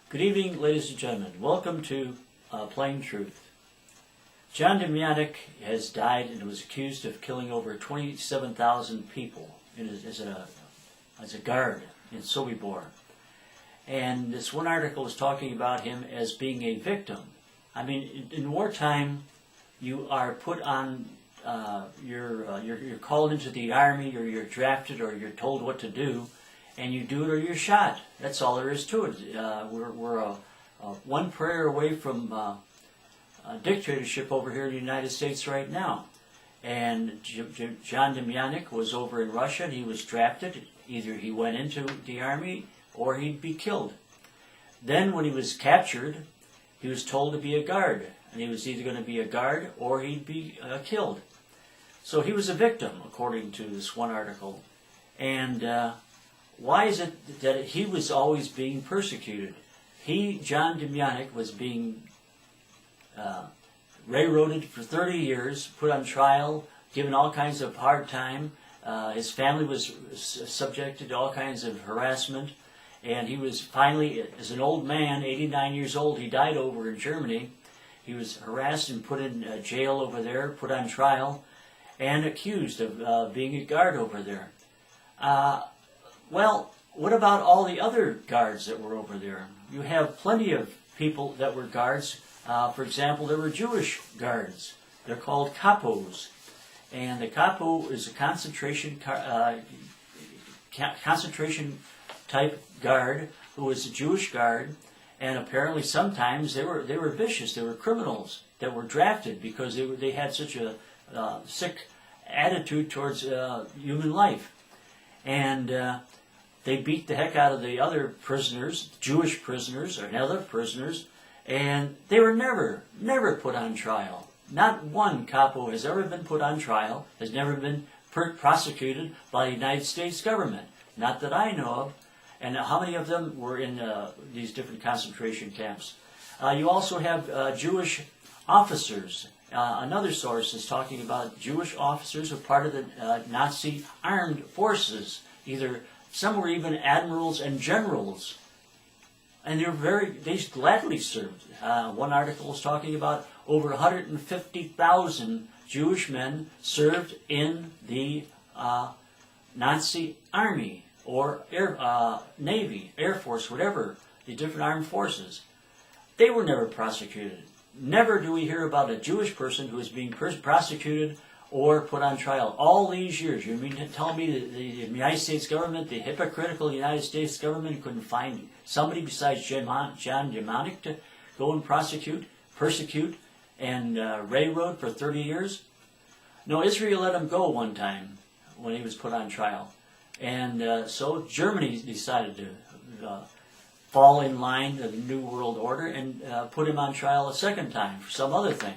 Good evening, ladies and gentlemen. Welcome to Plain Truth. John Demjanjuk has died and was accused of killing over 27,000 people as a guard in Sobibor. And this one article was talking about him as being a victim. I mean, in wartime, you are put on, you're called into the army, or you're drafted, or you're told what to do, and you do it or you're shot. That's all there is to it. We're one prayer away from dictatorship over here in the United States right now. And John Demjanjuk was over in Russia, and he was drafted. Either he went into the army or he'd be killed. Then when he was captured, he was told to be a guard. And he was either going to be a guard or he'd be killed. So he was a victim, according to this one article. And why is it that he was always being persecuted? John Demjanjuk, was being railroaded for 30 years, put on trial, given all kinds of hard time. His family was subjected to all kinds of harassment. And he was finally, as an old man, 89 years old, he died over in Germany. He was harassed and put in jail over there, put on trial, and accused of being a guard over there. Well, what about all the other guards that were over there? You have plenty of people that were guards. For example, there were Jewish guards. They're called kapos. And the kapo is a concentration type guard who was a Jewish guard. And apparently sometimes they were vicious. They were criminals that were drafted because they had such a sick attitude towards human life. And they beat the heck out of the other prisoners, Jewish prisoners or other prisoners, and they were never put on trial. Not one capo has ever been put on trial, has never been prosecuted by the United States government. Not that I know of. And how many of them were in these different concentration camps? You also have Jewish officers. Another source is talking about Jewish officers who are part of the Nazi armed forces. Some were even admirals and generals. And they gladly served. One article is talking about over 150,000 Jewish men served in the Nazi army or Navy, Air Force, whatever, the different armed forces. They were never prosecuted. Never do we hear about a Jewish person who is being prosecuted or put on trial. All these years, you mean to tell me that the United States government, the hypocritical United States government, couldn't find somebody besides John Demjanjuk to go and persecute, and railroad for 30 years? No, Israel let him go one time when he was put on trial. And so Germany decided to fall in line to the New World Order and put him on trial a second time for some other thing.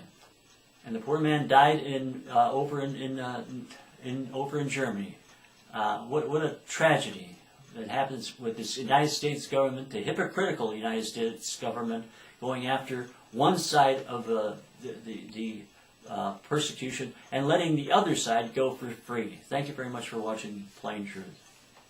And the poor man died over in Germany. What a tragedy that happens with this United States government, the hypocritical United States government, going after one side of the persecution and letting the other side go for free. Thank you very much for watching Plain Truth.